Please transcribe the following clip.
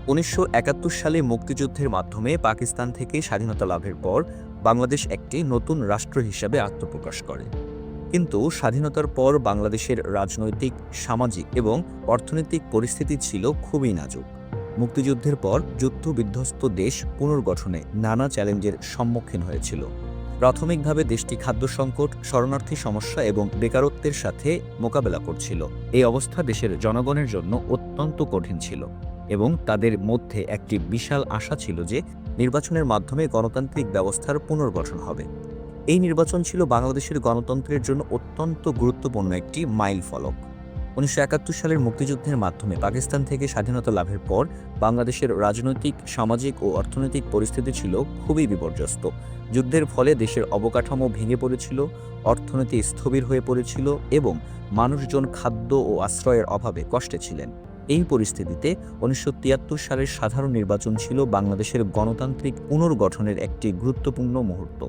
১৯৭১ সালে মুক্তিযুদ্ধের মাধ্যমে পাকিস্তান থেকে স্বাধীনতা লাভের পর বাংলাদেশ একটি নতুন রাষ্ট্র হিসাবে আত্মপ্রকাশ করে। কিন্তু স্বাধীনতার পর বাংলাদেশের রাজনৈতিক, সামাজিক এবং অর্থনৈতিক পরিস্থিতি ছিল খুবই নাজুক। মুক্তিযুদ্ধের পর যুদ্ধ-বিধ্বস্ত দেশ পুনর্গঠনে নানা চ্যালেঞ্জের সম্মুখীন হয়েছিল। প্রাথমিকভাবে দেশটি খাদ্য সংকট, শরণার্থী সমস্যা এবং বেকারত্বের সাথে মোকাবেলা করছিল। এই অবস্থা দেশের জনগণের জন্য অত্যন্ত কঠিন ছিল এবং তাদের মধ্যে একটি বিশাল আশা ছিল যে নির্বাচনের মাধ্যমে গণতান্ত্রিক ব্যবস্থার পুনর্গঠন হবে। এই নির্বাচন ছিল বাংলাদেশের গণতন্ত্রের জন্য অত্যন্ত গুরুত্বপূর্ণ একটি মাইলফলক। ১৯৭১ সালের মুক্তিযুদ্ধের মাধ্যমে পাকিস্তান থেকে স্বাধীনতা লাভের পর বাংলাদেশের রাজনৈতিক, সামাজিক ও অর্থনৈতিক পরিস্থিতি ছিল খুবই বিপর্যস্ত। যুদ্ধের ফলে দেশের অবকাঠামো ভেঙে পড়েছিল, অর্থনীতি স্থবির হয়ে পড়েছিল এবং মানুষজন খাদ্য ও আশ্রয়ের অভাবে কষ্টে ছিলেন। এই পরিস্থিতিতে ১৯৭৩ সালের সাধারণ নির্বাচন ছিল বাংলাদেশের গণতান্ত্রিক পুনর্গঠনের একটি গুরুত্বপূর্ণ মুহূর্ত।